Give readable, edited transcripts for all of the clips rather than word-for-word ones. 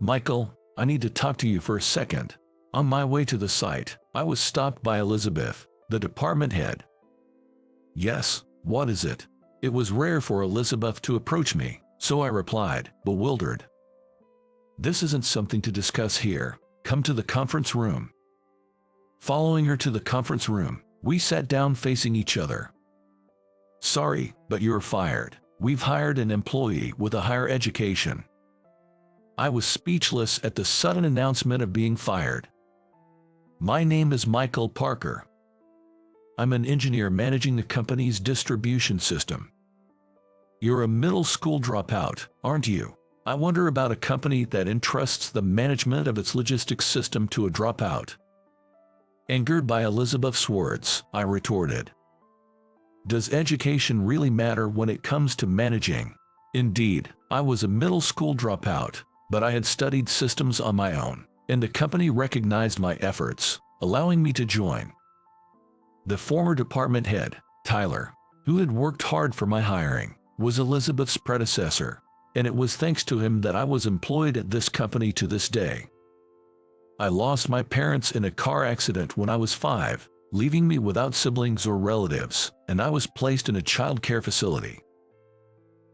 Michael, I need to talk to you for a second. On my way to the site, I was stopped by Elizabeth, the department head. Yes, what is it? It was rare for Elizabeth to approach me, so I replied, bewildered. This isn't something to discuss here. Come to the conference room. Following her to the conference room, we sat down facing each other. Sorry, but you're fired. We've hired an employee with a higher education. I was speechless at the sudden announcement of being fired. My name is Michael Parker. I'm an engineer managing the company's distribution system. You're a middle school dropout, aren't you? I wonder about a company that entrusts the management of its logistics system to a dropout. Angered by Elizabeth's words, I retorted. Does education really matter when it comes to managing? Indeed, I was a middle school dropout, but I had studied systems on my own, and the company recognized my efforts, allowing me to join. The former department head, Tyler, who had worked hard for my hiring, was Elizabeth's predecessor, and it was thanks to him that I was employed at this company to this day. I lost my parents in a car accident when I was 5, leaving me without siblings or relatives, and I was placed in a child care facility.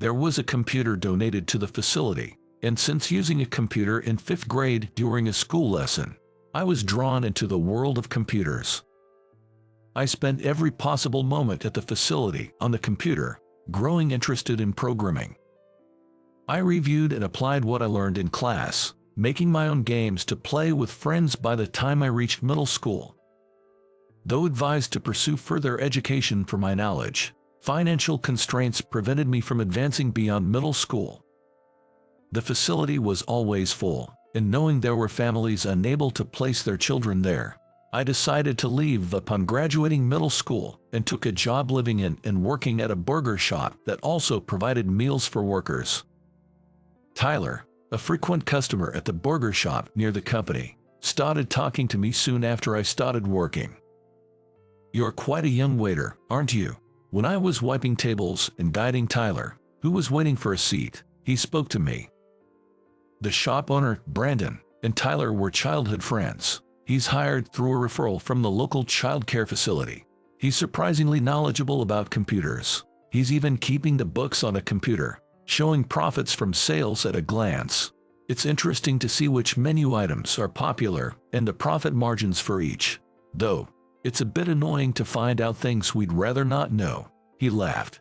There was a computer donated to the facility, and since using a computer in 5th grade during a school lesson, I was drawn into the world of computers. I spent every possible moment at the facility on the computer, growing interested in programming. I reviewed and applied what I learned in class, making my own games to play with friends by the time I reached middle school. Though advised to pursue further education for my knowledge, financial constraints prevented me from advancing beyond middle school. The facility was always full, and knowing there were families unable to place their children there, I decided to leave upon graduating middle school and took a job living in and working at a burger shop that also provided meals for workers. Tyler, a frequent customer at the burger shop near the company, started talking to me soon after I started working. You're quite a young waiter, aren't you? When I was wiping tables and guiding Tyler, who was waiting for a seat, he spoke to me. The shop owner, Brandon, and Tyler were childhood friends. He's hired through a referral from the local child care facility. He's surprisingly knowledgeable about computers. He's even keeping the books on a computer, showing profits from sales at a glance. It's interesting to see which menu items are popular and the profit margins for each. Though, it's a bit annoying to find out things we'd rather not know. He laughed.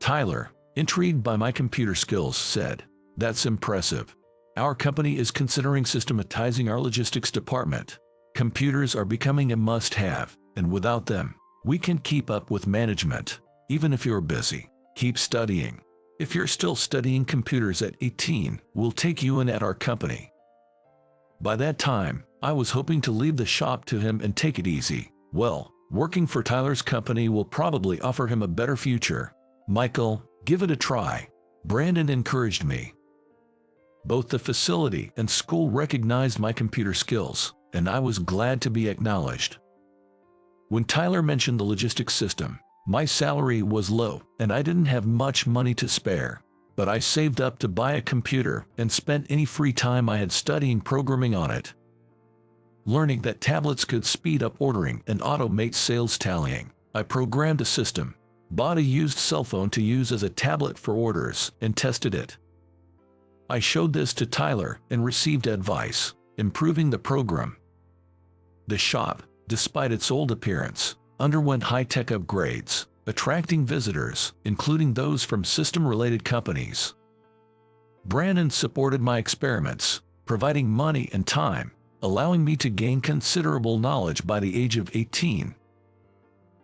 Tyler, intrigued by my computer skills, said, "That's impressive. Our company is considering systematizing our logistics department. Computers are becoming a must-have, and without them, we can keep up with management. Even if you're busy, keep studying. If you're still studying computers at 18, we'll take you in at our company." By that time, I was hoping to leave the shop to him and take it easy. Well, working for Tyler's company will probably offer him a better future. Michael, give it a try. Brandon encouraged me. Both the facility and school recognized my computer skills, and I was glad to be acknowledged. When Tyler mentioned the logistics system, my salary was low and I didn't have much money to spare, but I saved up to buy a computer and spent any free time I had studying programming on it. Learning that tablets could speed up ordering and automate sales tallying, I programmed a system, bought a used cell phone to use as a tablet for orders, and tested it. I showed this to Tyler and received advice, improving the program. The shop, despite its old appearance, underwent high-tech upgrades, attracting visitors, including those from system-related companies. Brandon supported my experiments, providing money and time, allowing me to gain considerable knowledge by the age of 18.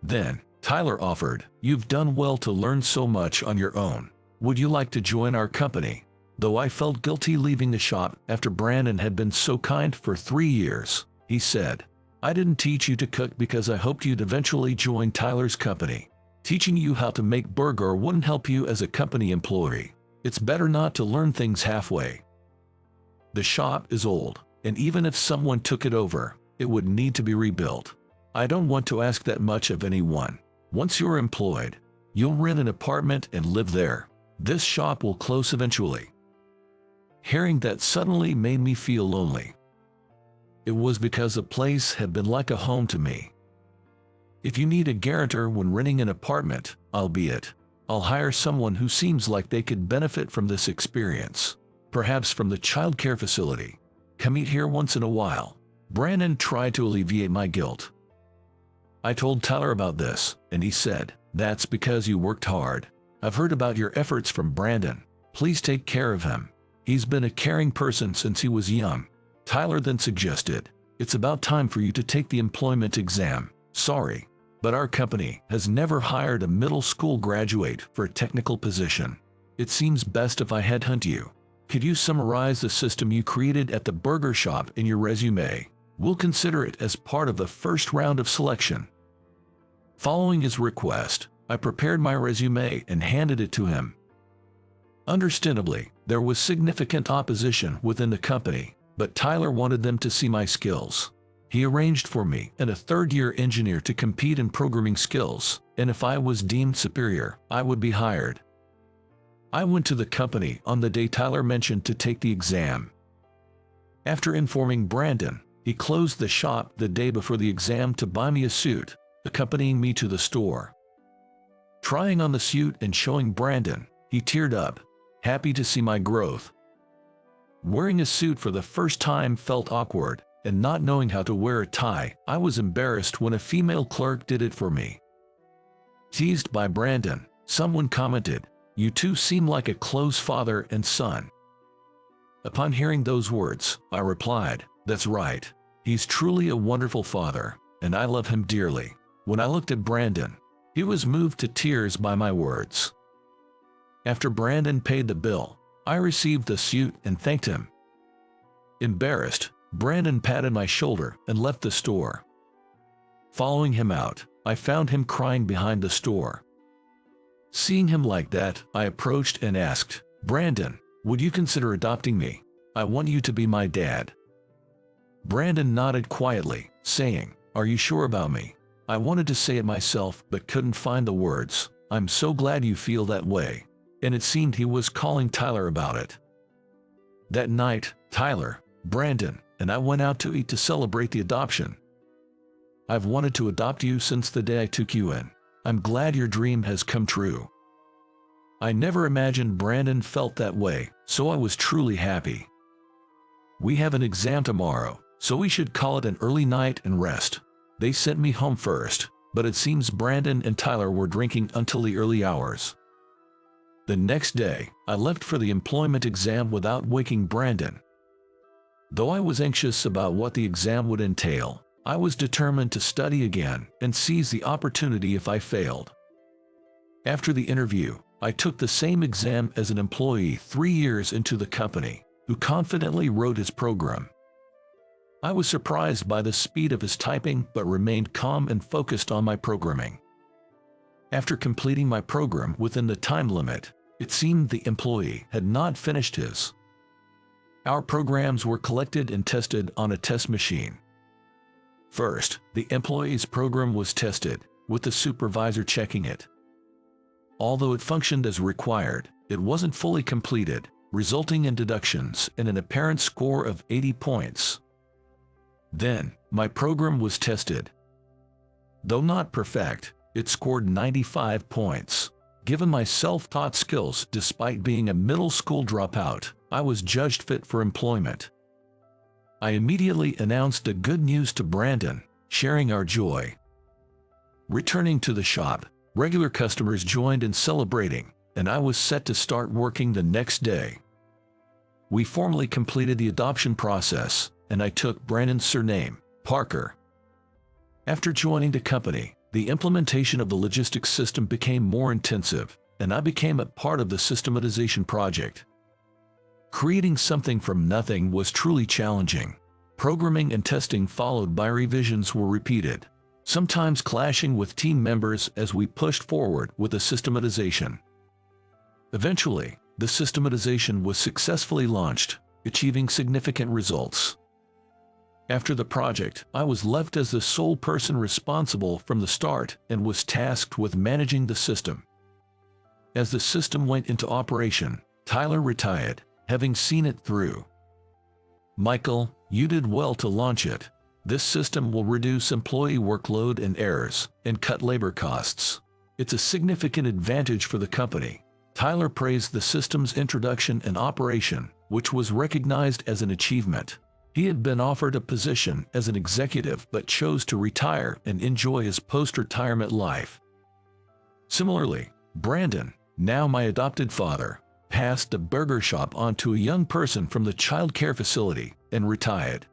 Then, Tyler offered, "You've done well to learn so much on your own. Would you like to join our company?" Though I felt guilty leaving the shop after Brandon had been so kind for 3 years, he said, "I didn't teach you to cook because I hoped you'd eventually join Tyler's company. Teaching you how to make burger wouldn't help you as a company employee. It's better not to learn things halfway. The shop is old, and even if someone took it over, it would need to be rebuilt. I don't want to ask that much of anyone. Once you're employed, you'll rent an apartment and live there. This shop will close eventually." Hearing that suddenly made me feel lonely. It was because the place had been like a home to me. If you need a guarantor when renting an apartment, I'll be it. I'll hire someone who seems like they could benefit from this experience. Perhaps from the childcare facility. Come eat here once in a while. Brandon tried to alleviate my guilt. I told Tyler about this, and he said, "That's because you worked hard. I've heard about your efforts from Brandon. Please take care of him. He's been a caring person since he was young." Tyler then suggested, "It's about time for you to take the employment exam. Sorry, but our company has never hired a middle school graduate for a technical position. It seems best if I headhunt you. Could you summarize the system you created at the burger shop in your resume? We'll consider it as part of the first round of selection." Following his request, I prepared my resume and handed it to him. Understandably, there was significant opposition within the company, but Tyler wanted them to see my skills. He arranged for me and a third-year engineer to compete in programming skills, and if I was deemed superior, I would be hired. I went to the company on the day Tyler mentioned to take the exam. After informing Brandon, he closed the shop the day before the exam to buy me a suit, accompanying me to the store. Trying on the suit and showing Brandon, he teared up, happy to see my growth. Wearing a suit for the first time felt awkward, and not knowing how to wear a tie, I was embarrassed when a female clerk did it for me. Teased by Brandon, someone commented, "You two seem like a close father and son." Upon hearing those words, I replied, "That's right. He's truly a wonderful father, and I love him dearly." When I looked at Brandon, he was moved to tears by my words. After Brandon paid the bill, I received the suit and thanked him. Embarrassed, Brandon patted my shoulder and left the store. Following him out, I found him crying behind the store. Seeing him like that, I approached and asked, "Brandon, would you consider adopting me? I want you to be my dad." Brandon nodded quietly, saying, "Are you sure about me?" I wanted to say it myself but couldn't find the words. "I'm so glad you feel that way." And it seemed he was calling Tyler about it. That night, Tyler, Brandon, and I went out to eat to celebrate the adoption. "I've wanted to adopt you since the day I took you in. I'm glad your dream has come true." I never imagined Brandon felt that way, so I was truly happy. "We have an exam tomorrow, so we should call it an early night and rest." They sent me home first, but it seems Brandon and Tyler were drinking until the early hours. The next day, I left for the employment exam without waking Brandon. Though I was anxious about what the exam would entail, I was determined to study again and seize the opportunity if I failed. After the interview, I took the same exam as an employee 3 years into the company, who confidently wrote his program. I was surprised by the speed of his typing but remained calm and focused on my programming. After completing my program within the time limit, it seemed the employee had not finished his. Our programs were collected and tested on a test machine. First, the employee's program was tested, with the supervisor checking it. Although it functioned as required, it wasn't fully completed, resulting in deductions and an apparent score of 80 points. Then, my program was tested. Though not perfect, it scored 95 points. Given my self-taught skills despite being a middle school dropout, I was judged fit for employment. I immediately announced the good news to Brandon, sharing our joy. Returning to the shop, regular customers joined in celebrating, and I was set to start working the next day. We formally completed the adoption process, and I took Brandon's surname, Parker. After joining the company, the implementation of the logistics system became more intensive, and I became a part of the systematization project. Creating something from nothing was truly challenging. Programming and testing followed by revisions were repeated, sometimes clashing with team members as we pushed forward with the systematization. Eventually, the systematization was successfully launched, achieving significant results. After the project, I was left as the sole person responsible from the start and was tasked with managing the system. As the system went into operation, Tyler retired, having seen it through. Michael, you did well to launch it. This system will reduce employee workload and errors, and cut labor costs. It's a significant advantage for the company. Tyler praised the system's introduction and operation, which was recognized as an achievement. He had been offered a position as an executive but chose to retire and enjoy his post-retirement life. Similarly, Brandon, now my adopted father, passed the burger shop on to a young person from the child care facility and retired.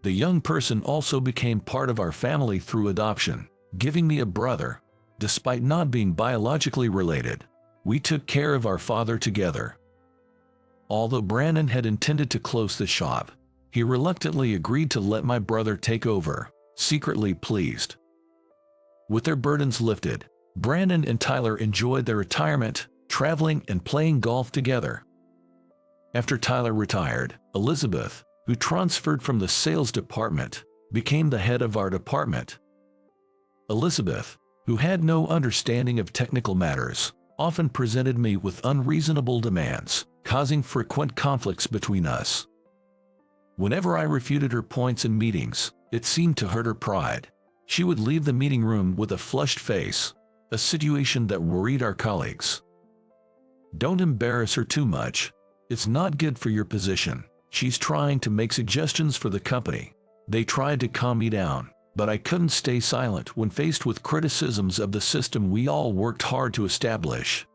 The young person also became part of our family through adoption, giving me a brother. Despite not being biologically related, we took care of our father together. Although Brandon had intended to close the shop, he reluctantly agreed to let my brother take over, secretly pleased. With their burdens lifted, Brandon and Tyler enjoyed their retirement, traveling and playing golf together. After Tyler retired, Elizabeth, who transferred from the sales department, became the head of our department. Elizabeth, who had no understanding of technical matters, often presented me with unreasonable demands, causing frequent conflicts between us. Whenever I refuted her points in meetings, it seemed to hurt her pride. She would leave the meeting room with a flushed face, a situation that worried our colleagues. Don't embarrass her too much. It's not good for your position. She's trying to make suggestions for the company. They tried to calm me down, but I couldn't stay silent when faced with criticisms of the system we all worked hard to establish.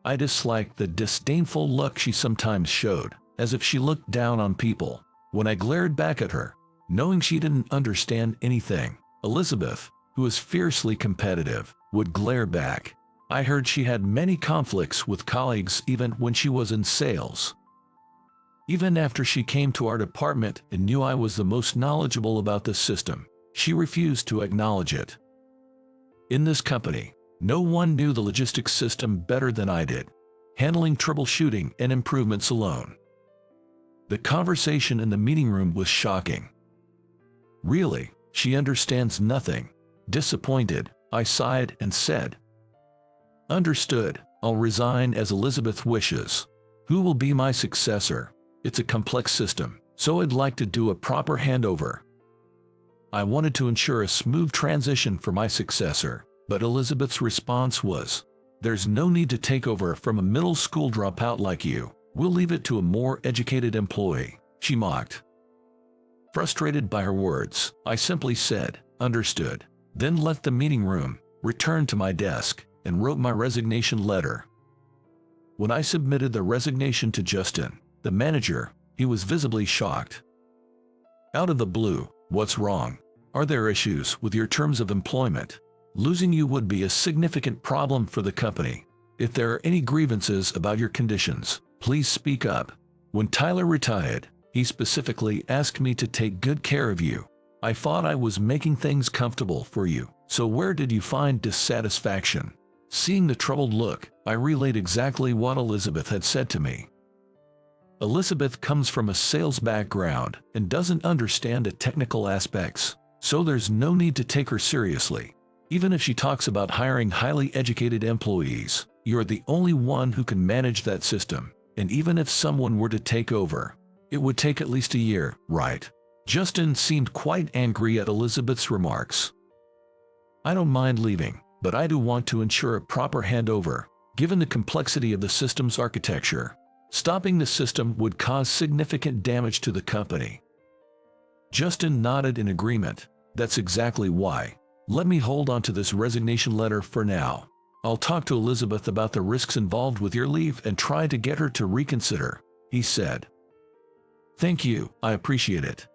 I disliked the disdainful look she sometimes showed, as if she looked down on people. When I glared back at her, knowing she didn't understand anything, Elizabeth, who is fiercely competitive, would glare back. I heard she had many conflicts with colleagues even when she was in sales. Even after she came to our department and knew I was the most knowledgeable about this system, she refused to acknowledge it. In this company, no one knew the logistics system better than I did, handling troubleshooting and improvements alone. The conversation in the meeting room was shocking. Really, she understands nothing. Disappointed, I sighed and said, "Understood, I'll resign as Elizabeth wishes. Who will be my successor? It's a complex system, so I'd like to do a proper handover." I wanted to ensure a smooth transition for my successor, but Elizabeth's response was, "There's no need to take over from a middle school dropout like you. We'll leave it to a more educated employee," she mocked. Frustrated by her words, I simply said, "Understood," then left the meeting room, returned to my desk, and wrote my resignation letter. When I submitted the resignation to Justin, the manager, he was visibly shocked. "Out of the blue, what's wrong? Are there issues with your terms of employment? Losing you would be a significant problem for the company. If there are any grievances about your conditions, please speak up." When Tyler retired, he specifically asked me to take good care of you. "I thought I was making things comfortable for you, so where did you find dissatisfaction?" Seeing the troubled look, I relayed exactly what Elizabeth had said to me. Elizabeth comes from a sales background and doesn't understand the technical aspects, so there's no need to take her seriously. Even if she talks about hiring highly educated employees, you're the only one who can manage that system, and even if someone were to take over, it would take at least a year, right? Justin seemed quite angry at Elizabeth's remarks. "I don't mind leaving, but I do want to ensure a proper handover, given the complexity of the system's architecture. Stopping the system would cause significant damage to the company." Justin nodded in agreement. "That's exactly why. Let me hold on to this resignation letter for now. I'll talk to Elizabeth about the risks involved with your leave and try to get her to reconsider," he said. "Thank you, I appreciate it."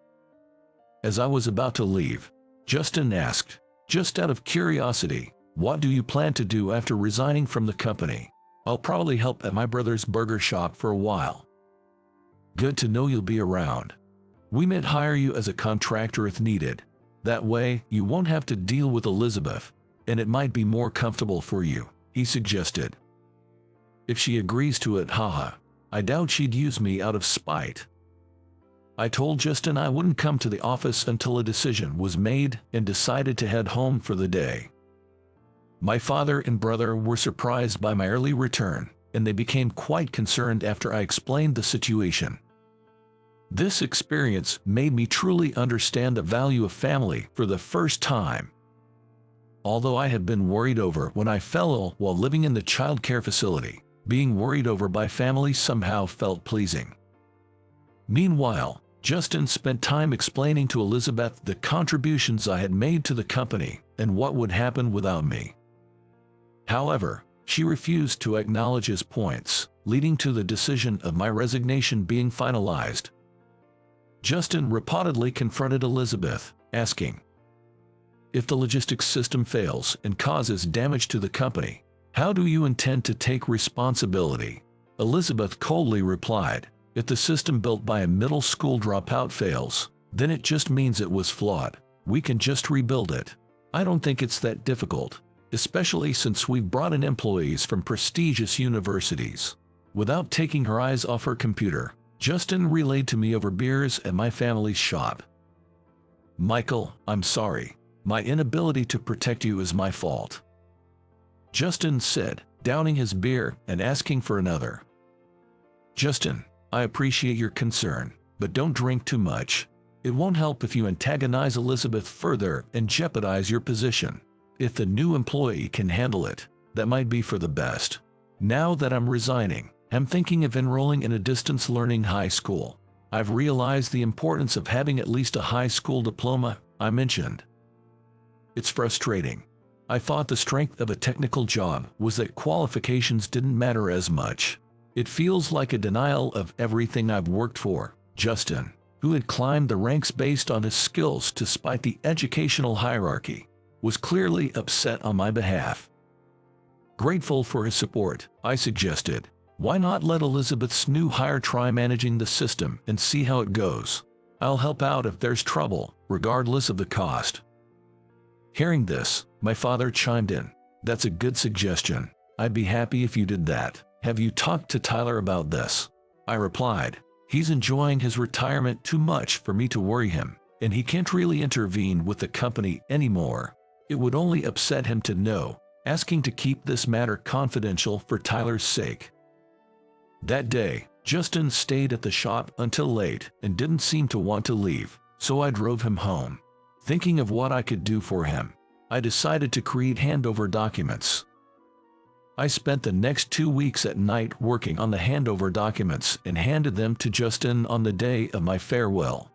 As I was about to leave, Justin asked, "Just out of curiosity, what do you plan to do after resigning from the company?" "I'll probably help at my brother's burger shop for a while." "Good to know you'll be around. We might hire you as a contractor if needed. That way, you won't have to deal with Elizabeth, and it might be more comfortable for you," he suggested. If she agrees to it, haha, I doubt she'd use me out of spite. I told Justin I wouldn't come to the office until a decision was made and decided to head home for the day. My father and brother were surprised by my early return, and they became quite concerned after I explained the situation. This experience made me truly understand the value of family for the first time. Although I had been worried over when I fell ill while living in the child care facility, being worried over by family somehow felt pleasing. Meanwhile, Justin spent time explaining to Elizabeth the contributions I had made to the company and what would happen without me. However, she refused to acknowledge his points, leading to the decision of my resignation being finalized. Justin reportedly confronted Elizabeth, asking, "If the logistics system fails and causes damage to the company, how do you intend to take responsibility?" Elizabeth coldly replied, "If the system built by a middle school dropout fails, then it just means it was flawed. We can just rebuild it. I don't think it's that difficult, especially since we've brought in employees from prestigious universities." Without taking her eyes off her computer, Justin relayed to me over beers at my family's shop, "Michael, I'm sorry. My inability to protect you is my fault," Justin said, downing his beer and asking for another. "Justin, I appreciate your concern, but don't drink too much. It won't help if you antagonize Elizabeth further and jeopardize your position. If the new employee can handle it, that might be for the best. Now that I'm resigning, I'm thinking of enrolling in a distance learning high school. I've realized the importance of having at least a high school diploma," I mentioned. "It's frustrating. I thought the strength of a technical job was that qualifications didn't matter as much. It feels like a denial of everything I've worked for." Justin, who had climbed the ranks based on his skills despite the educational hierarchy, was clearly upset on my behalf. Grateful for his support, I suggested, "Why not let Elizabeth's new hire try managing the system and see how it goes? I'll help out if there's trouble, regardless of the cost." Hearing this, my father chimed in, "That's a good suggestion. I'd be happy if you did that. Have you talked to Tyler about this?" I replied, "He's enjoying his retirement too much for me to worry him, and he can't really intervene with the company anymore. It would only upset him to know, asking to keep this matter confidential for Tyler's sake." That day, Justin stayed at the shop until late and didn't seem to want to leave, so I drove him home. Thinking of what I could do for him, I decided to create handover documents. I spent the next 2 weeks at night working on the handover documents and handed them to Justin on the day of my farewell.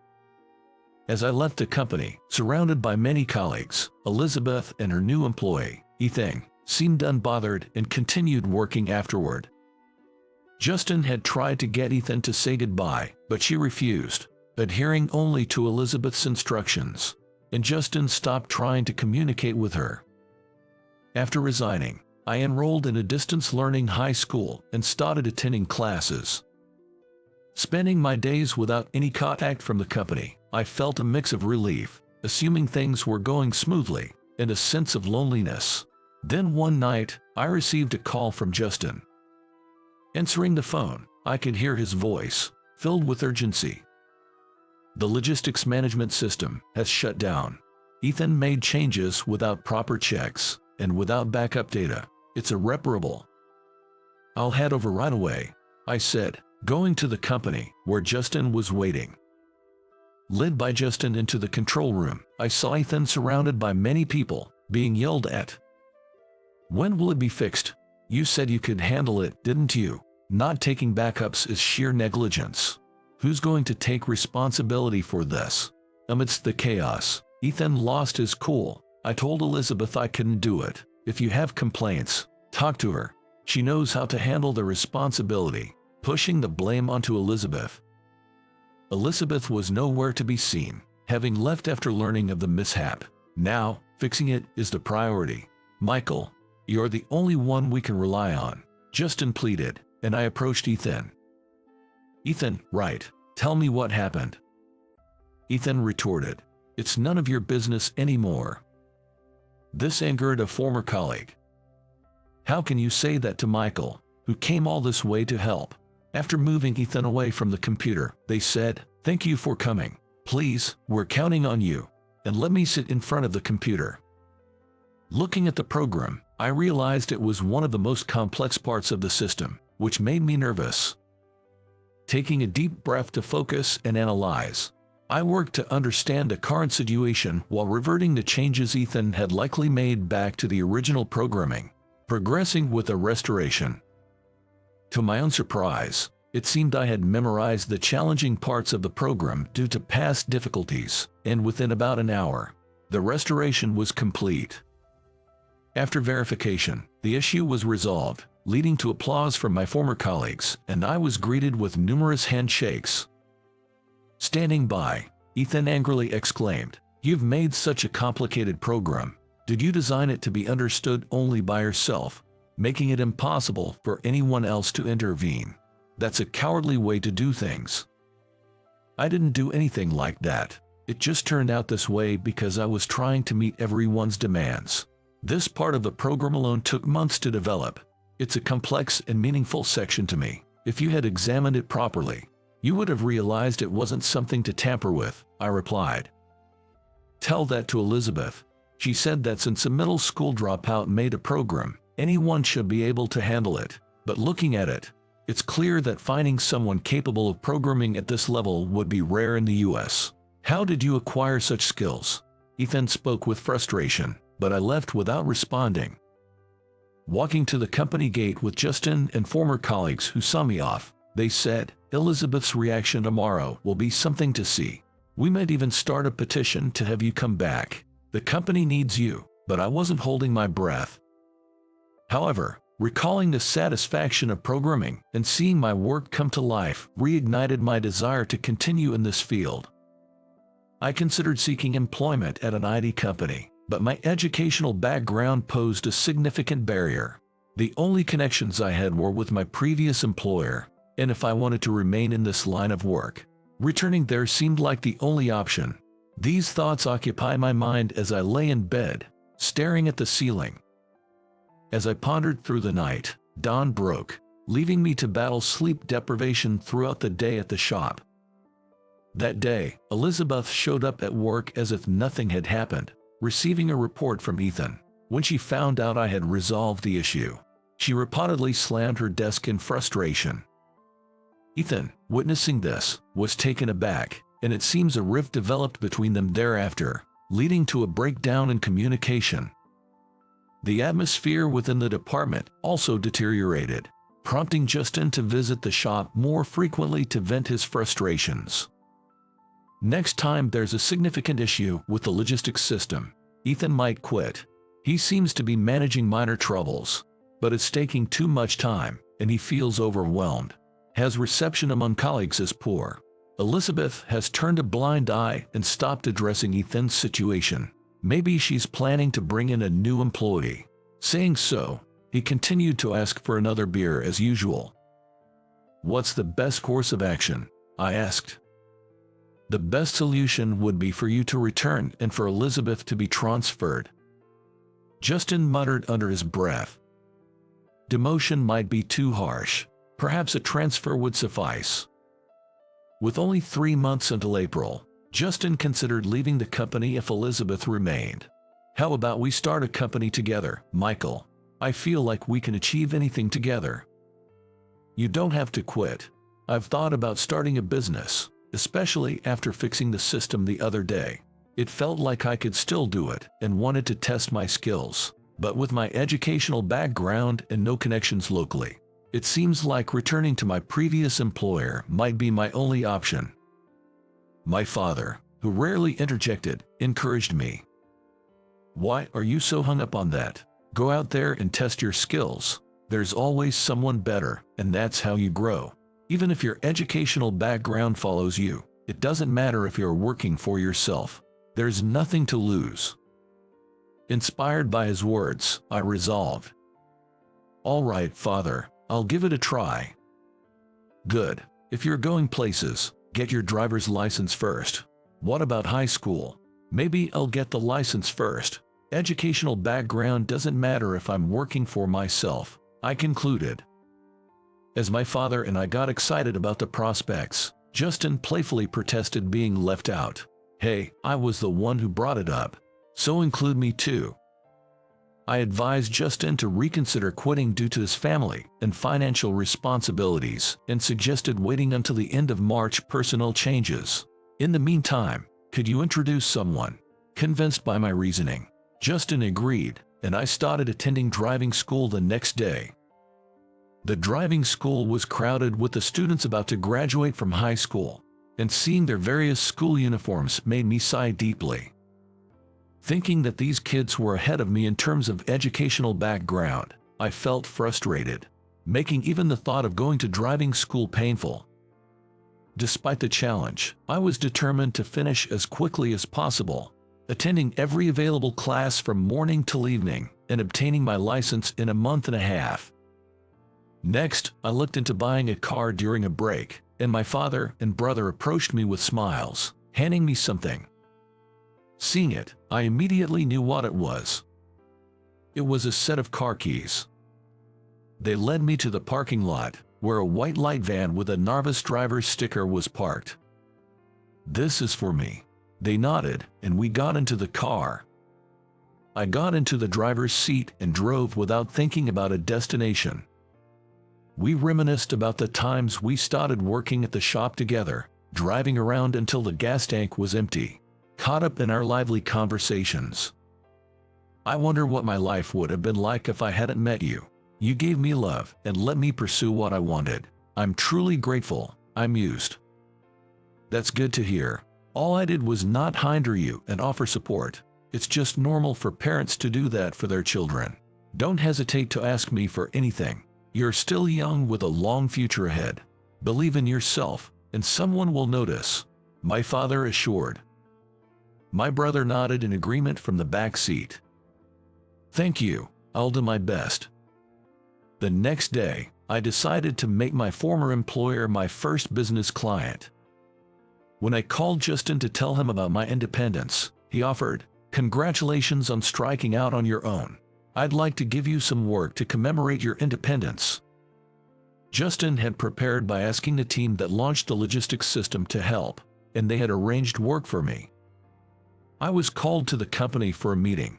As I left the company, surrounded by many colleagues, Elizabeth and her new employee, Ethan, seemed unbothered and continued working afterward. Justin had tried to get Ethan to say goodbye, but she refused, adhering only to Elizabeth's instructions, and Justin stopped trying to communicate with her. After resigning, I enrolled in a distance learning high school and started attending classes. Spending my days without any contact from the company, I felt a mix of relief, assuming things were going smoothly, and a sense of loneliness. Then one night, I received a call from Justin. Answering the phone, I could hear his voice, filled with urgency. "The logistics management system has shut down. Ethan made changes without proper checks and without backup data. It's irreparable." "I'll head over right away," I said, going to the company where Justin was waiting. Led by Justin into the control room, I saw Ethan surrounded by many people, being yelled at. "When will it be fixed? You said you could handle it, didn't you? Not taking backups is sheer negligence. Who's going to take responsibility for this?" Amidst the chaos, Ethan lost his cool. "I told Elizabeth I couldn't do it. If you have complaints, talk to her. She knows how to handle the responsibility," pushing the blame onto Elizabeth. Elizabeth was nowhere to be seen, having left after learning of the mishap. "Now, fixing it is the priority. Michael, you're the only one we can rely on," Justin pleaded, and I approached Ethan. "Ethan, right. Tell me what happened." Ethan retorted, "It's none of your business anymore." This angered a former colleague. "How can you say that to Michael, who came all this way to help?" After moving Ethan away from the computer, they said, "Thank you for coming. Please, we're counting on you, and let me sit in front of the computer." Looking at the program, I realized it was one of the most complex parts of the system, which made me nervous. Taking a deep breath to focus and analyze, I worked to understand the current situation while reverting the changes Ethan had likely made back to the original programming, progressing with a restoration. To my own surprise, it seemed I had memorized the challenging parts of the program due to past difficulties, and within about an hour, the restoration was complete. After verification, the issue was resolved, leading to applause from my former colleagues, and I was greeted with numerous handshakes. Standing by, Ethan angrily exclaimed, "You've made such a complicated program. Did you design it to be understood only by yourself, making it impossible for anyone else to intervene? That's a cowardly way to do things." "I didn't do anything like that. It just turned out this way because I was trying to meet everyone's demands. This part of the program alone took months to develop. It's a complex and meaningful section to me. If you had examined it properly, you would have realized it wasn't something to tamper with," I replied. "Tell that to Elizabeth. She said that since a middle school dropout made a program, anyone should be able to handle it. But looking at it, it's clear that finding someone capable of programming at this level would be rare in the US. How did you acquire such skills?" Ethan spoke with frustration, but I left without responding. Walking to the company gate with Justin and former colleagues who saw me off, they said, "Elizabeth's reaction tomorrow will be something to see. We might even start a petition to have you come back. The company needs you," but I wasn't holding my breath. However, recalling the satisfaction of programming and seeing my work come to life reignited my desire to continue in this field. I considered seeking employment at an IT company, but my educational background posed a significant barrier. The only connections I had were with my previous employer, and if I wanted to remain in this line of work, returning there seemed like the only option. These thoughts occupied my mind as I lay in bed, staring at the ceiling. As I pondered through the night, dawn broke, leaving me to battle sleep deprivation throughout the day at the shop. That day, Elizabeth showed up at work as if nothing had happened, receiving a report from Ethan. When she found out I had resolved the issue, she reportedly slammed her desk in frustration. Ethan, witnessing this, was taken aback, and it seems a rift developed between them thereafter, leading to a breakdown in communication. The atmosphere within the department also deteriorated, prompting Justin to visit the shop more frequently to vent his frustrations. Next time there's a significant issue with the logistics system, Ethan might quit. He seems to be managing minor troubles, but it's taking too much time, and he feels overwhelmed. His reception among colleagues is poor. Elizabeth has turned a blind eye and stopped addressing Ethan's situation. Maybe she's planning to bring in a new employee. Saying so, he continued to ask for another beer as usual. "What's the best course of action?" I asked. "The best solution would be for you to return and for Elizabeth to be transferred," Justin muttered under his breath. "Demotion might be too harsh. Perhaps a transfer would suffice." With only 3 months until April, Justin considered leaving the company if Elizabeth remained. "How about we start a company together, Michael? I feel like we can achieve anything together." "You don't have to quit. I've thought about starting a business, especially after fixing the system the other day. It felt like I could still do it and wanted to test my skills, but with my educational background and no connections locally, it seems like returning to my previous employer might be my only option." My father, who rarely interjected, encouraged me. "Why are you so hung up on that? Go out there and test your skills. There's always someone better, and that's how you grow. Even if your educational background follows you, it doesn't matter if you're working for yourself. There's nothing to lose." Inspired by his words, I resolved. "All right, Father, I'll give it a try." "Good. If you're going places, get your driver's license first." "What about high school?" "Maybe I'll get the license first. Educational background doesn't matter if I'm working for myself," I concluded. As my father and I got excited about the prospects, Justin playfully protested being left out. "Hey, I was the one who brought it up, so include me too." I advised Justin to reconsider quitting due to his family and financial responsibilities and suggested waiting until the end of March personal changes. In the meantime, could you introduce someone? Convinced by my reasoning, Justin agreed, and I started attending driving school the next day. The driving school was crowded with the students about to graduate from high school, and seeing their various school uniforms made me sigh deeply. Thinking that these kids were ahead of me in terms of educational background, I felt frustrated, making even the thought of going to driving school painful. Despite the challenge, I was determined to finish as quickly as possible, attending every available class from morning till evening and obtaining my license in a month and a half. Next, I looked into buying a car during a break, and my father and brother approached me with smiles, handing me something. Seeing it, I immediately knew what it was. It was a set of car keys. They led me to the parking lot, where a white light van with a Narvis driver's sticker was parked. "This is for me." They nodded, and we got into the car. I got into the driver's seat and drove without thinking about a destination. We reminisced about the times we started working at the shop together, driving around until the gas tank was empty, caught up in our lively conversations. "I wonder what my life would have been like if I hadn't met you. You gave me love and let me pursue what I wanted. I'm truly grateful," I mused. "That's good to hear. All I did was not hinder you and offer support. It's just normal for parents to do that for their children. Don't hesitate to ask me for anything. You're still young with a long future ahead. Believe in yourself, and someone will notice," my father assured. My brother nodded in agreement from the back seat. "Thank you, I'll do my best." The next day, I decided to make my former employer my first business client. When I called Justin to tell him about my independence, he offered, "Congratulations on striking out on your own. I'd like to give you some work to commemorate your independence." Justin had prepared by asking the team that launched the logistics system to help, and they had arranged work for me. I was called to the company for a meeting.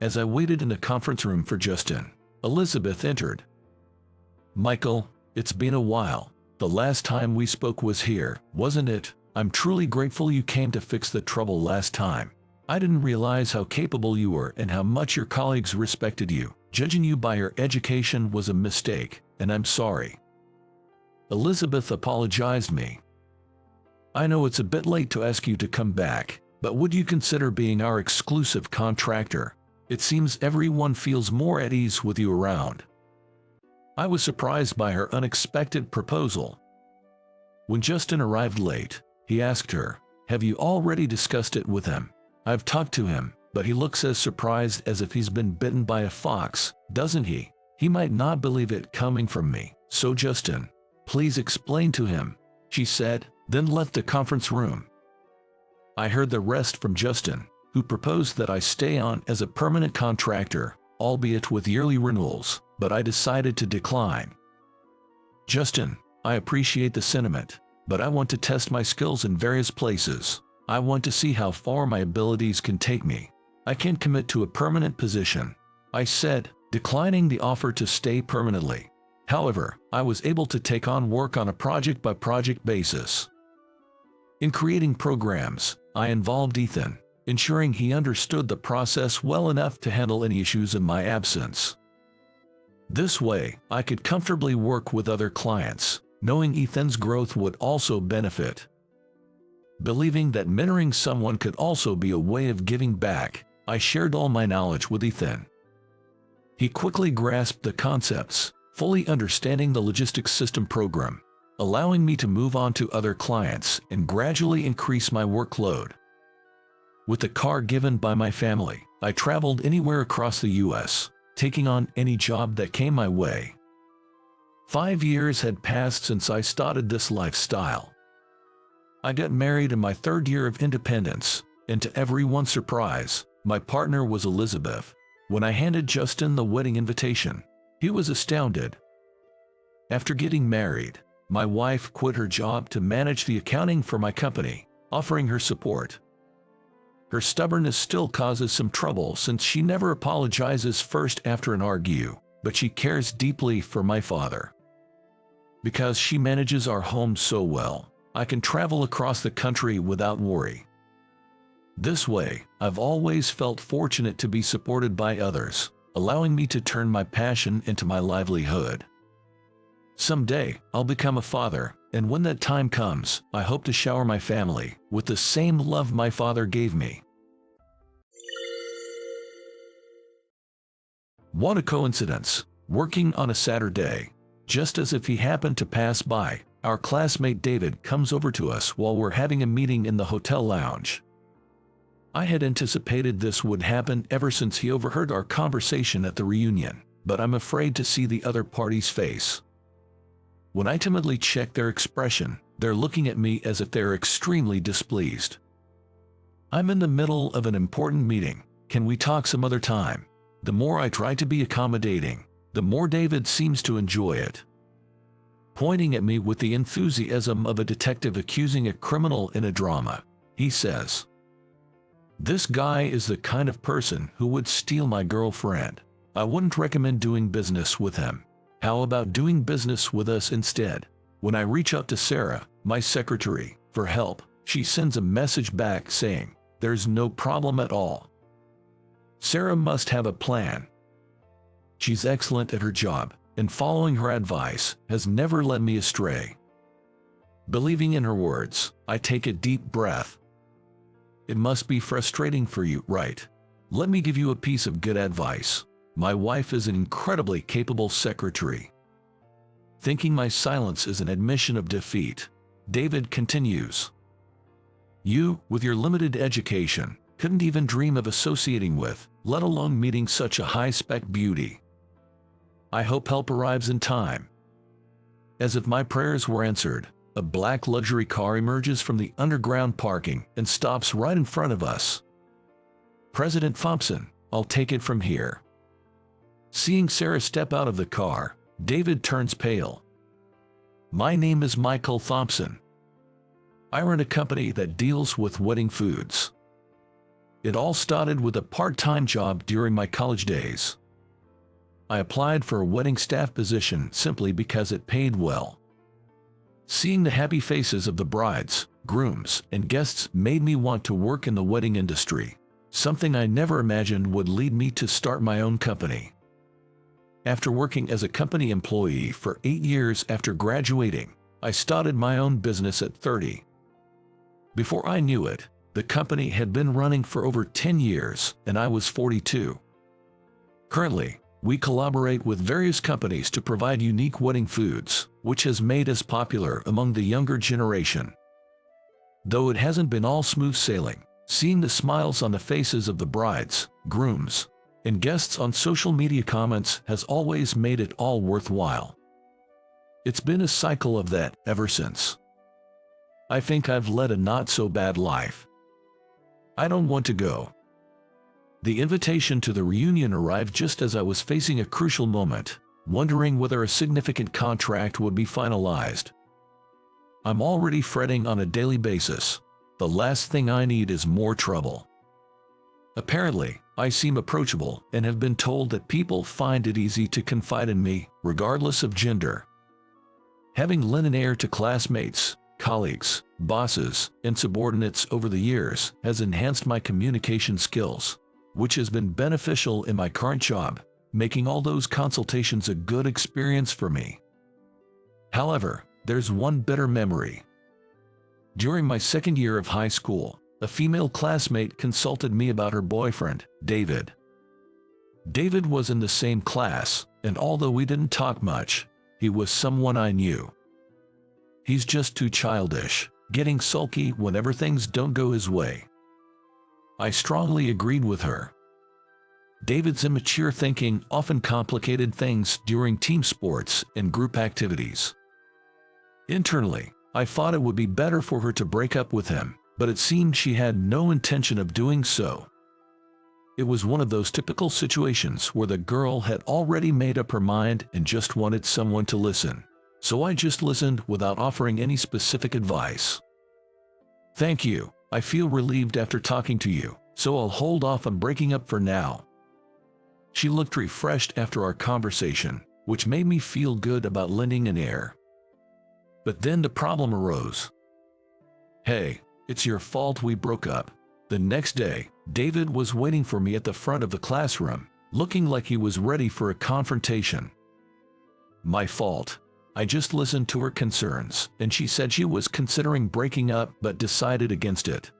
As I waited in the conference room for Justin, Elizabeth entered. "Michael, it's been a while. The last time we spoke was here, wasn't it? I'm truly grateful you came to fix the trouble last time. I didn't realize how capable you were and how much your colleagues respected you. Judging you by your education was a mistake, and I'm sorry." Elizabeth apologized me. "I know it's a bit late to ask you to come back, but would you consider being our exclusive contractor? It seems everyone feels more at ease with you around." I was surprised by her unexpected proposal. When Justin arrived late, he asked her, "Have you already discussed it with him?" "I've talked to him, but he looks as surprised as if he's been bitten by a fox, doesn't he? He might not believe it coming from me. So Justin, please explain to him," she said, then left the conference room. I heard the rest from Justin, who proposed that I stay on as a permanent contractor, albeit with yearly renewals, but I decided to decline. "Justin, I appreciate the sentiment, but I want to test my skills in various places. I want to see how far my abilities can take me. I can't commit to a permanent position," I said, declining the offer to stay permanently. However, I was able to take on work on a project-by-project basis. In creating programs, I involved Ethan, ensuring he understood the process well enough to handle any issues in my absence. This way, I could comfortably work with other clients, knowing Ethan's growth would also benefit. Believing that mentoring someone could also be a way of giving back, I shared all my knowledge with Ethan. He quickly grasped the concepts, fully understanding the logistics system program, allowing me to move on to other clients and gradually increase my workload. With the car given by my family, I traveled anywhere across the U.S., taking on any job that came my way. 5 years had passed since I started this lifestyle. I got married in my 3rd year of independence, and to everyone's surprise, my partner was Elizabeth. When I handed Justin the wedding invitation, he was astounded. After getting married, my wife quit her job to manage the accounting for my company, offering her support. Her stubbornness still causes some trouble since she never apologizes first after an argue, but she cares deeply for my father. Because she manages our home so well, I can travel across the country without worry. This way, I've always felt fortunate to be supported by others, allowing me to turn my passion into my livelihood. Someday, I'll become a father, and when that time comes, I hope to shower my family with the same love my father gave me. What a coincidence! Working on a Saturday, just as if he happened to pass by, our classmate David comes over to us while we're having a meeting in the hotel lounge. I had anticipated this would happen ever since he overheard our conversation at the reunion, but I'm afraid to see the other party's face. When I timidly check their expression, they're looking at me as if they're extremely displeased. I'm in the middle of an important meeting. Can we talk some other time? The more I try to be accommodating, the more David seems to enjoy it. Pointing at me with the enthusiasm of a detective accusing a criminal in a drama, he says, "This guy is the kind of person who would steal my girlfriend. I wouldn't recommend doing business with him. How about doing business with us instead?" When I reach out to Sarah, my secretary, for help, she sends a message back saying, "There's no problem at all." Sarah must have a plan. She's excellent at her job, and following her advice has never led me astray. Believing in her words, I take a deep breath. It must be frustrating for you, right? Let me give you a piece of good advice. My wife is an incredibly capable secretary. Thinking my silence is an admission of defeat, David continues, "You, with your limited education, couldn't even dream of associating with, let alone meeting such a high-spec beauty. I hope help arrives in time." As if my prayers were answered, a black luxury car emerges from the underground parking and stops right in front of us. "President Thompson, I'll take it from here." Seeing Sarah step out of the car, David turns pale. "My name is Michael Thompson. I run a company that deals with wedding foods. It all started with a part-time job during my college days. I applied for a wedding staff position simply because it paid well. Seeing the happy faces of the brides, grooms, and guests made me want to work in the wedding industry, something I never imagined would lead me to start my own company. After working as a company employee for 8 years after graduating, I started my own business at 30. Before I knew it, the company had been running for over 10 years, and I was 42. Currently, we collaborate with various companies to provide unique wedding foods, which has made us popular among the younger generation. Though it hasn't been all smooth sailing, seeing the smiles on the faces of the brides, grooms, and guests on social media comments has always made it all worthwhile. It's been a cycle of that ever since. I think I've led a not-so-bad life. I don't want to go. The invitation to the reunion arrived just as I was facing a crucial moment, wondering whether a significant contract would be finalized. I'm already fretting on a daily basis. The last thing I need is more trouble. Apparently, I seem approachable and have been told that people find it easy to confide in me, regardless of gender. Having lent an ear to classmates, colleagues, bosses, and subordinates over the years has enhanced my communication skills, which has been beneficial in my current job, making all those consultations a good experience for me. However, there's one bitter memory. During my second year of high school, a female classmate consulted me about her boyfriend, David. David was in the same class, and although we didn't talk much, he was someone I knew. He's just too childish, getting sulky whenever things don't go his way. I strongly agreed with her. David's immature thinking often complicated things during team sports and group activities. Internally, I thought it would be better for her to break up with him, but it seemed she had no intention of doing so. It was one of those typical situations where the girl had already made up her mind and just wanted someone to listen. So I just listened without offering any specific advice. "Thank you," I feel relieved after talking to you, so I'll hold off on breaking up for now." She looked refreshed after our conversation, which made me feel good about lending an ear. But then the problem arose. "Hey, it's your fault we broke up." The next day, David was waiting for me at the front of the classroom, looking like he was ready for a confrontation. My fault. I just listened to her concerns, and she said she was considering breaking up but decided against it.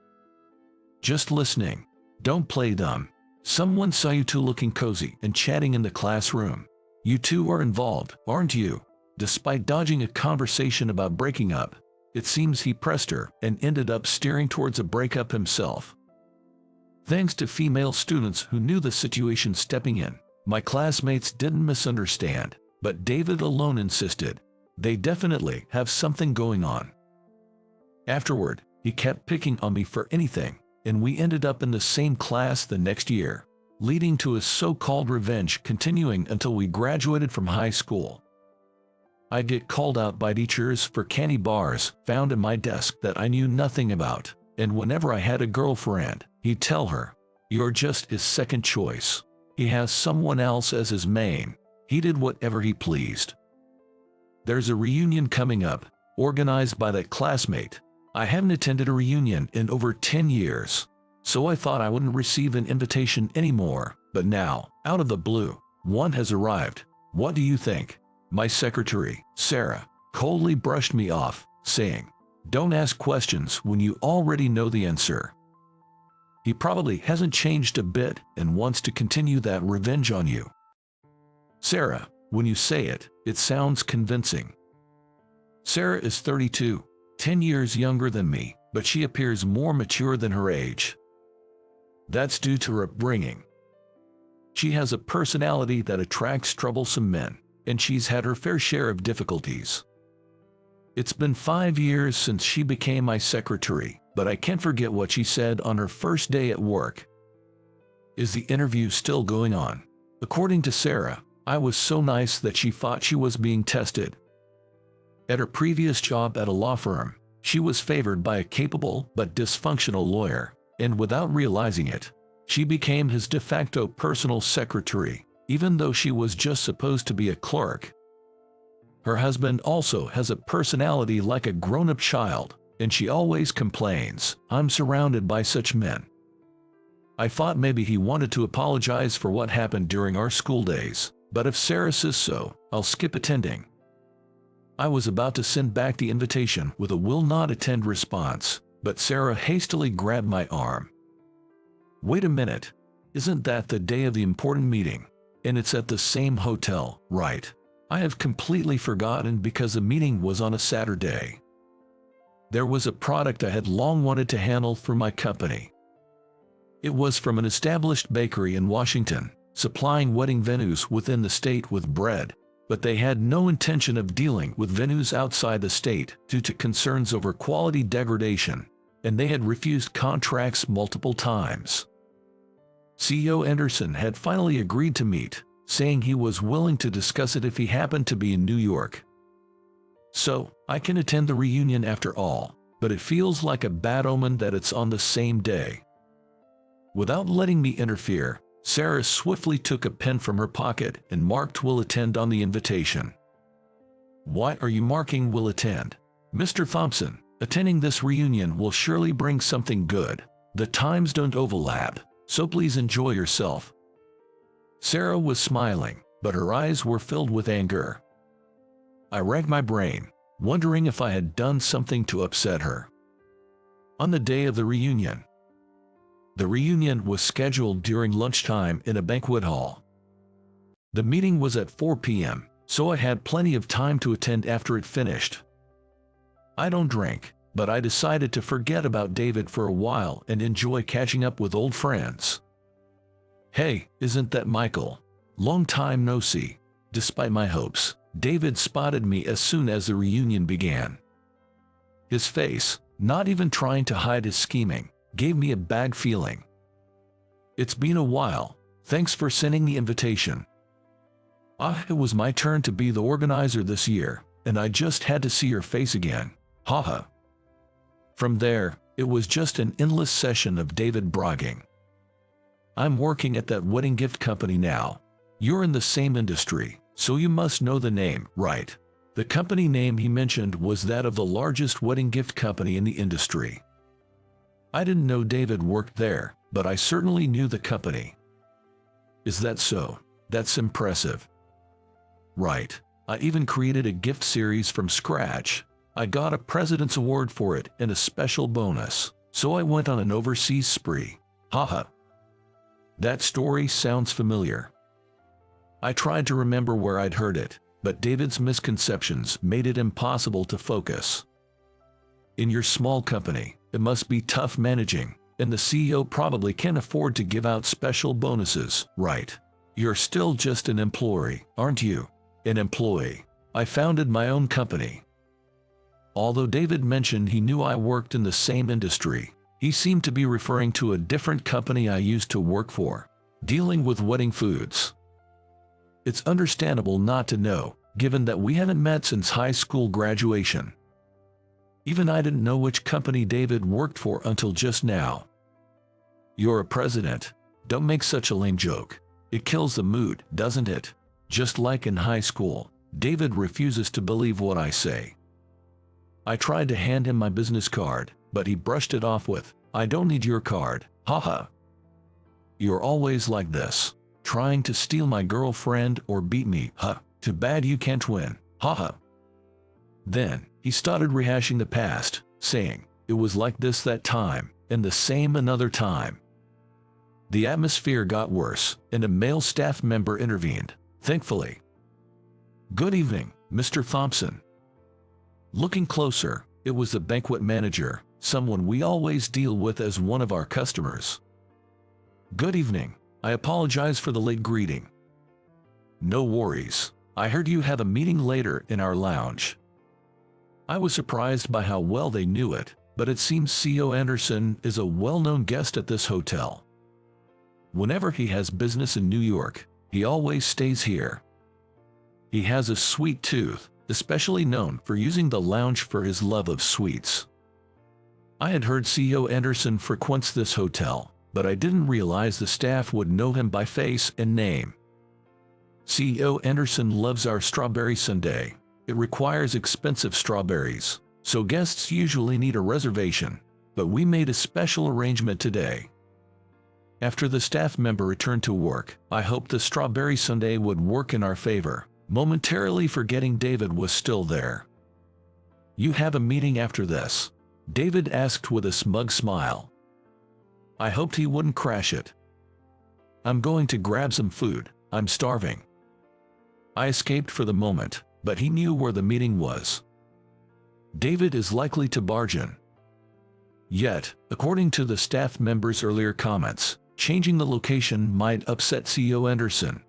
Just listening. Don't play dumb. Someone saw you two looking cozy and chatting in the classroom. You two are involved, aren't you? Despite dodging a conversation about breaking up, it seems he pressed her and ended up steering towards a breakup himself. Thanks to female students who knew the situation stepping in, my classmates didn't misunderstand, but David alone insisted. They definitely have something going on. Afterward, he kept picking on me for anything, and we ended up in the same class the next year, leading to his so-called revenge continuing until we graduated from high school. I'd get called out by teachers for candy bars found in my desk that I knew nothing about, and whenever I had a girlfriend, he'd tell her, "You're just his second choice. He has someone else as his main." He did whatever he pleased. There's a reunion coming up, organized by that classmate. I haven't attended a reunion in over 10 years, so I thought I wouldn't receive an invitation anymore, but now, out of the blue, one has arrived. What do you think? My secretary, Sarah, coldly brushed me off, saying, "Don't ask questions when you already know the answer." He probably hasn't changed a bit and wants to continue that revenge on you. Sarah, when you say it, it sounds convincing. Sarah is 32, 10 years younger than me, but she appears more mature than her age. That's due to her upbringing. She has a personality that attracts troublesome men, and she's had her fair share of difficulties. It's been 5 years since she became my secretary, but I can't forget what she said on her first day at work. Is the interview still going on? According to Sarah, I was so nice that she thought she was being tested. At her previous job at a law firm, she was favored by a capable but dysfunctional lawyer, and without realizing it, she became his de facto personal secretary, even though she was just supposed to be a clerk. Her husband also has a personality like a grown-up child, and she always complains, "I'm surrounded by such men." I thought maybe he wanted to apologize for what happened during our school days, but if Sarah says so, I'll skip attending. I was about to send back the invitation with a "will not attend" response, but Sarah hastily grabbed my arm. Wait a minute, isn't that the day of the important meeting? And it's at the same hotel, right? I have completely forgotten because the meeting was on a Saturday. There was a product I had long wanted to handle for my company. It was from an established bakery in Washington, supplying wedding venues within the state with bread, but they had no intention of dealing with venues outside the state due to concerns over quality degradation, and they had refused contracts multiple times. CEO Anderson had finally agreed to meet, saying he was willing to discuss it if he happened to be in New York. So, I can attend the reunion after all, but it feels like a bad omen that it's on the same day. Without letting me interfere, Sarah swiftly took a pen from her pocket and marked "will attend" on the invitation. Why are you marking "will attend"? Mr. Thompson, attending this reunion will surely bring something good. The times don't overlap, so please enjoy yourself. Sarah was smiling, but her eyes were filled with anger. I racked my brain, wondering if I had done something to upset her. On the day of the reunion was scheduled during lunchtime in a banquet hall. The meeting was at 4 p.m., so I had plenty of time to attend after it finished. I don't drink, but I decided to forget about David for a while and enjoy catching up with old friends. Hey, isn't that Michael? Long time no see. Despite my hopes, David spotted me as soon as the reunion began. His face, not even trying to hide his scheming, gave me a bad feeling. It's been a while, thanks for sending the invitation. It was my turn to be the organizer this year, and I just had to see your face again. Haha. From there, it was just an endless session of David bragging. I'm working at that wedding gift company now. You're in the same industry, so you must know the name, right? The company name he mentioned was that of the largest wedding gift company in the industry. I didn't know David worked there, but I certainly knew the company. Is that so? That's impressive. Right. I even created a gift series from scratch. I got a President's Award for it and a special bonus, so I went on an overseas spree. Haha. That story sounds familiar. I tried to remember where I'd heard it, but David's misconceptions made it impossible to focus. In your small company, it must be tough managing, and the CEO probably can't afford to give out special bonuses, right? You're still just an employee, aren't you? An employee. I founded my own company. Although David mentioned he knew I worked in the same industry, he seemed to be referring to a different company I used to work for, dealing with wedding foods. It's understandable not to know, given that we hadn't met since high school graduation. Even I didn't know which company David worked for until just now. You're a president. Don't make such a lame joke. It kills the mood, doesn't it? Just like in high school, David refuses to believe what I say. I tried to hand him my business card, but he brushed it off with, "I don't need your card, haha." You're always like this, trying to steal my girlfriend or beat me, huh? Too bad you can't win, haha. Then, he started rehashing the past, saying, "It was like this that time, and the same another time." The atmosphere got worse, and a male staff member intervened, thankfully. "Good evening, Mr. Thompson." Looking closer, it was the banquet manager, someone we always deal with as one of our customers. "Good evening. I apologize for the late greeting." "No worries. I heard you have a meeting later in our lounge." I was surprised by how well they knew it, but it seems CEO Anderson is a well-known guest at this hotel. Whenever he has business in New York, he always stays here. He has a sweet tooth, especially known for using the lounge for his love of sweets. I had heard CEO Anderson frequents this hotel, but I didn't realize the staff would know him by face and name. CEO Anderson loves our strawberry sundae. It requires expensive strawberries, so guests usually need a reservation, but we made a special arrangement today. After the staff member returned to work, I hoped the strawberry sundae would work in our favor, momentarily forgetting David was still there. "You have a meeting after this?" David asked with a smug smile. I hoped he wouldn't crash it. "I'm going to grab some food, I'm starving." I escaped for the moment, but he knew where the meeting was. David is likely to barge in. Yet, according to the staff member's earlier comments, changing the location might upset CEO Anderson.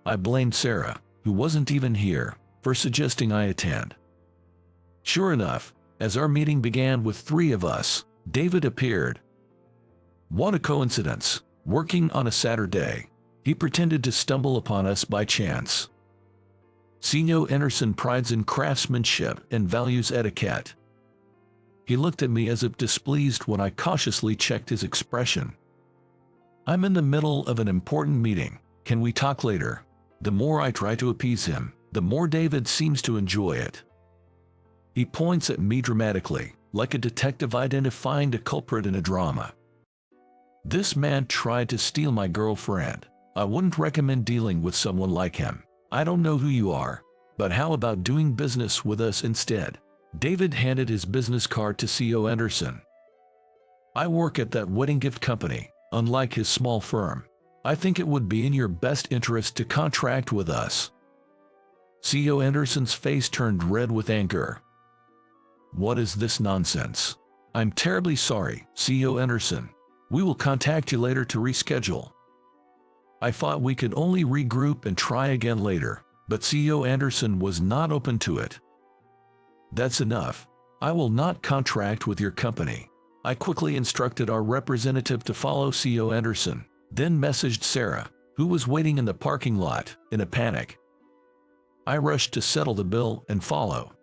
I blamed Sarah, who wasn't even here, for suggesting I attend. Sure enough, as our meeting began with 3 of us, David appeared. What a coincidence, working on a Saturday. He pretended to stumble upon us by chance. CEO Anderson prides in craftsmanship and values etiquette. He looked at me as if displeased when I cautiously checked his expression. "I'm in the middle of an important meeting. Can we talk later?" The more I try to appease him, the more David seems to enjoy it. He points at me dramatically, like a detective identifying a culprit in a drama. This man tried to steal my girlfriend. I wouldn't recommend dealing with someone like him. I don't know who you are, but how about doing business with us instead? David handed his business card to CEO Anderson. "I work at that wedding gift company, unlike his small firm. I think it would be in your best interest to contract with us." CEO Anderson's face turned red with anger. "What is this nonsense? I'm terribly sorry, CEO Anderson. We will contact you later to reschedule." I thought we could only regroup and try again later, but CEO Anderson was not open to it. "That's enough. I will not contract with your company." I quickly instructed our representative to follow CEO Anderson, then messaged Sarah, who was waiting in the parking lot, in a panic. I rushed to settle the bill and follow.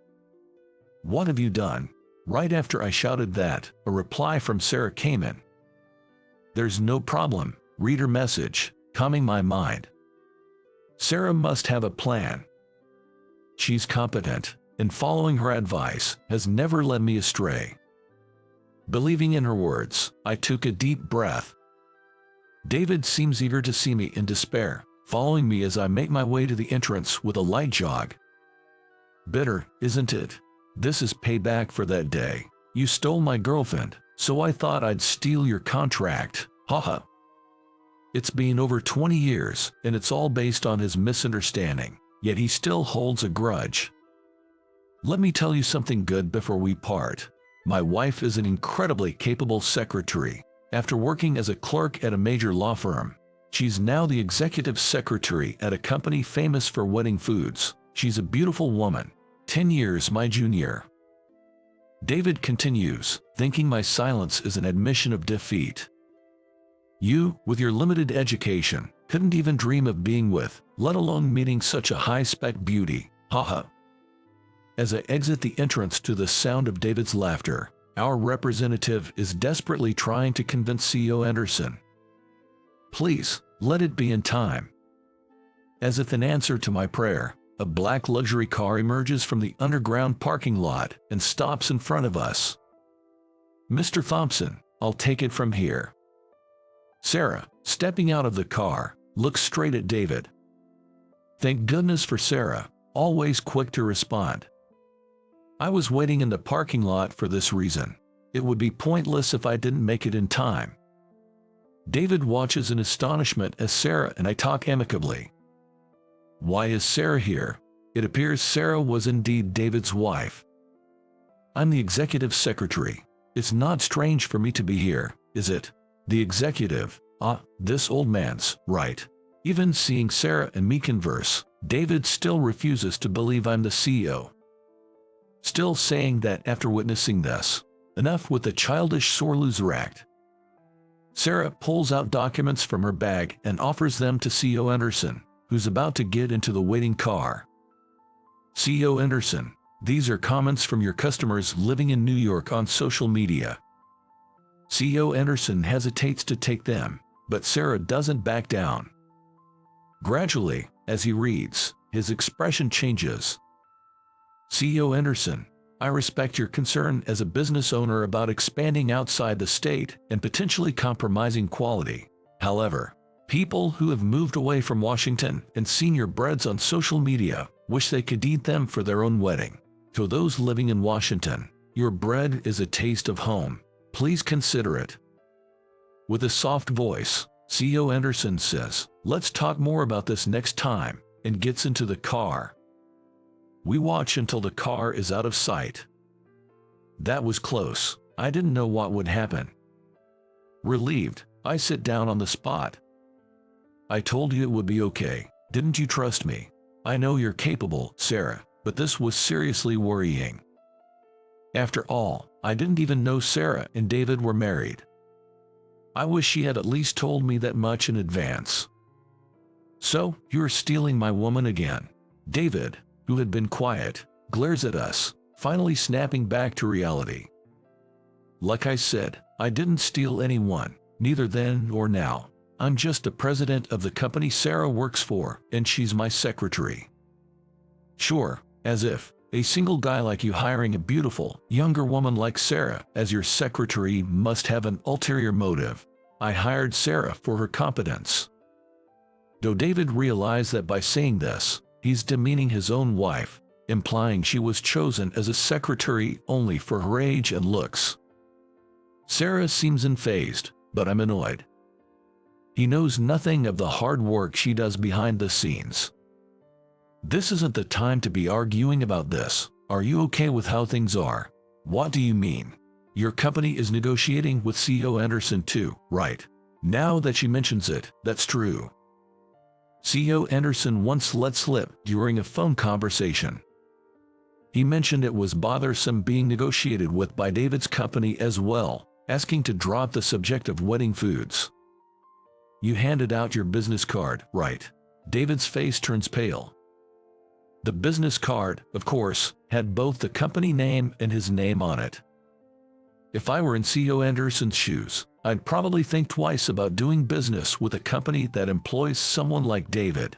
"What have you done? Right after I shouted that, a reply from Sarah came in. "There's no problem," reader message, calming my mind. Sarah must have a plan. She's competent, and following her advice has never led me astray. Believing in her words, I took a deep breath. David seems eager to see me in despair, following me as I make my way to the entrance with a light jog. Bitter, isn't it? This is payback for that day. You stole my girlfriend, so I thought I'd steal your contract. Haha. It's been over 20 years, and it's all based on his misunderstanding, yet he still holds a grudge. Let me tell you something good before we part. My wife is an incredibly capable secretary. After working as a clerk at a major law firm, she's now the executive secretary at a company famous for wedding foods. She's a beautiful woman, 10 years my junior. David continues, thinking my silence is an admission of defeat. You, with your limited education, couldn't even dream of being with, let alone meeting such a high-spec beauty. Haha. As I exit the entrance to the sound of David's laughter, our representative is desperately trying to convince CEO Anderson. Please, let it be in time. As if in answer to my prayer, a black luxury car emerges from the underground parking lot and stops in front of us. Mr. Thompson, I'll take it from here. Sarah, stepping out of the car, looks straight at David. Thank goodness for Sarah, always quick to respond. I was waiting in the parking lot for this reason. It would be pointless if I didn't make it in time. David watches in astonishment as Sarah and I talk amicably. Why is Sarah here? It appears Sarah was indeed David's wife. I'm the executive secretary. It's not strange for me to be here, is it? The executive, this old man's, right. Even seeing Sarah and me converse, David still refuses to believe I'm the CEO. Still saying that after witnessing this, enough with the childish sore loser act. Sarah pulls out documents from her bag and offers them to CEO Anderson, who's about to get into the waiting car. CEO Anderson, these are comments from your customers living in New York on social media. CEO Anderson hesitates to take them, but Sarah doesn't back down. Gradually, as he reads, his expression changes. CEO Anderson, I respect your concern as a business owner about expanding outside the state and potentially compromising quality. However, people who have moved away from Washington and seen your breads on social media wish they could eat them for their own wedding. To those living in Washington, your bread is a taste of home. Please consider it. With a soft voice, CEO Anderson says, let's talk more about this next time, and gets into the car. We watch until the car is out of sight. That was close. I didn't know what would happen. Relieved, I sit down on the spot. I told you it would be okay. Didn't you trust me? I know you're capable, Sarah, but this was seriously worrying. After all, I didn't even know Sarah and David were married. I wish she had at least told me that much in advance. So, you're stealing my woman again. David, who had been quiet, glares at us, finally snapping back to reality. Like I said, I didn't steal anyone, neither then nor now. I'm just the president of the company Sarah works for, and she's my secretary. Sure, as if a single guy like you hiring a beautiful, younger woman like Sarah as your secretary must have an ulterior motive. I hired Sarah for her competence. Though David realized that by saying this, he's demeaning his own wife, implying she was chosen as a secretary only for her age and looks. Sarah seems unfazed, but I'm annoyed. He knows nothing of the hard work she does behind the scenes. This isn't the time to be arguing about this. Are you okay with how things are? What do you mean? Your company is negotiating with CEO Anderson too, right? Now that she mentions it, that's true. CEO Anderson once let slip during a phone conversation. He mentioned it was bothersome being negotiated with by David's company as well, asking to drop the subject of wedding foods. You handed out your business card, right? David's face turns pale. The business card, of course, had both the company name and his name on it. If I were in CEO Anderson's shoes, I'd probably think twice about doing business with a company that employs someone like David.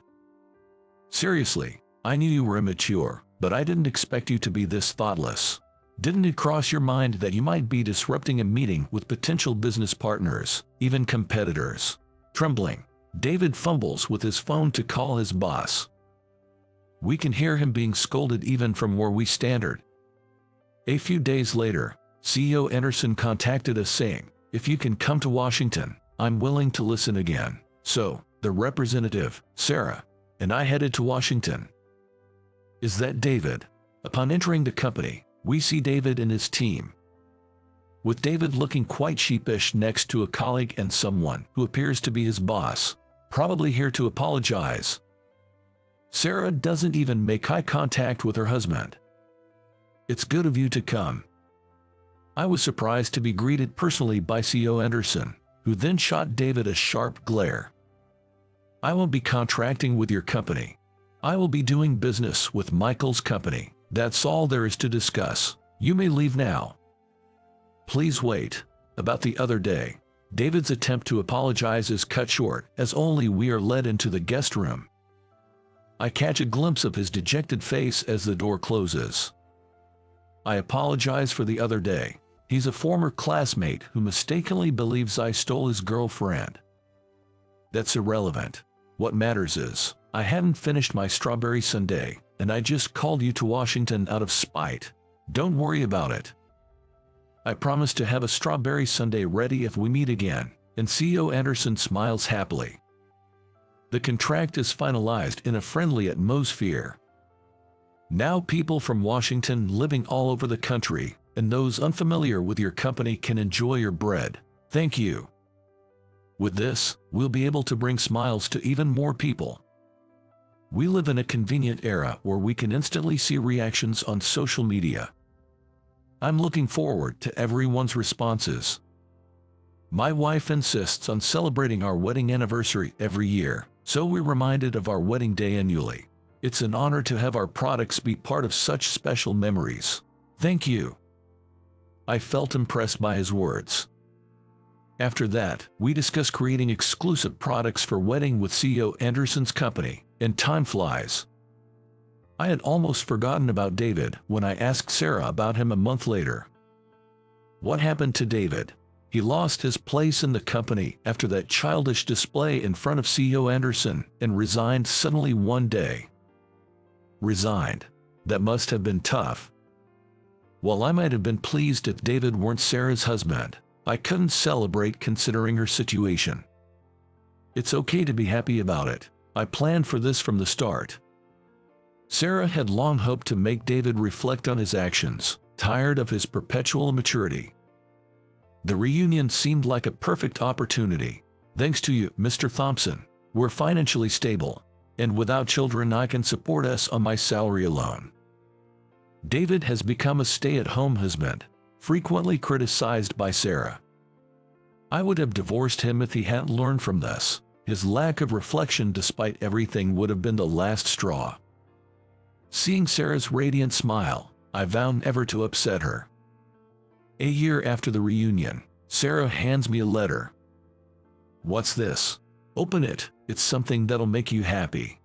Seriously, I knew you were immature, but I didn't expect you to be this thoughtless. Didn't it cross your mind that you might be disrupting a meeting with potential business partners, even competitors? Trembling, David fumbles with his phone to call his boss. We can hear him being scolded even from where we stand. A few days later, CEO Anderson contacted us saying, "If you can come to Washington, I'm willing to listen again." So, the representative, Sarah, and I headed to Washington. Is that David? Upon entering the company, we see David and his team, with David looking quite sheepish next to a colleague and someone who appears to be his boss, probably here to apologize. Sarah doesn't even make eye contact with her husband. "It's good of you to come." I was surprised to be greeted personally by CEO Anderson, who then shot David a sharp glare. "I won't be contracting with your company. I will be doing business with Michael's company. That's all there is to discuss. You may leave now." Please wait. About the other day, David's attempt to apologize is cut short as only we are led into the guest room. I catch a glimpse of his dejected face as the door closes. "I apologize for the other day. He's a former classmate who mistakenly believes I stole his girlfriend." That's irrelevant. What matters is, I hadn't finished my strawberry sundae, and I just called you to Washington out of spite. Don't worry about it. I promise to have a strawberry sundae ready if we meet again, and CEO Anderson smiles happily. The contract is finalized in a friendly atmosphere. Now people from Washington living all over the country, and those unfamiliar with your company can enjoy your bread. Thank you. With this, we'll be able to bring smiles to even more people. We live in a convenient era where we can instantly see reactions on social media. I'm looking forward to everyone's responses. My wife insists on celebrating our wedding anniversary every year, so we're reminded of our wedding day annually. It's an honor to have our products be part of such special memories. Thank you. I felt impressed by his words. After that, we discussed creating exclusive products for wedding with CEO Anderson's company, and time flies. I had almost forgotten about David when I asked Sarah about him a month later. What happened to David? He lost his place in the company after that childish display in front of CEO Anderson and resigned suddenly one day. Resigned. That must have been tough. While I might have been pleased if David weren't Sarah's husband, I couldn't celebrate considering her situation. It's okay to be happy about it. I planned for this from the start. Sarah had long hoped to make David reflect on his actions, tired of his perpetual immaturity. The reunion seemed like a perfect opportunity. Thanks to you, Mr. Thompson, we're financially stable, and without children I can support us on my salary alone. David has become a stay-at-home husband, frequently criticized by Sarah. I would have divorced him if he hadn't learned from this. His lack of reflection despite everything would have been the last straw. Seeing Sarah's radiant smile, I vowed never to upset her. A year after the reunion, Sarah hands me a letter. "What's this? Open it, it's something that'll make you happy."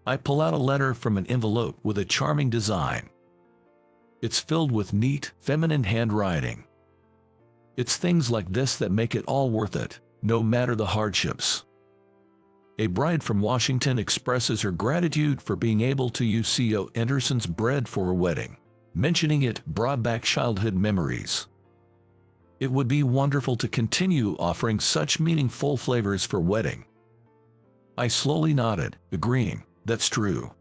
I pull out a letter from an envelope with a charming design. It's filled with neat, feminine handwriting. It's things like this that make it all worth it, no matter the hardships. A bride from Washington expresses her gratitude for being able to use CEO Anderson's bread for her wedding. Mentioning it brought back childhood memories. It would be wonderful to continue offering such meaningful flavors for wedding. I slowly nodded, agreeing, that's true.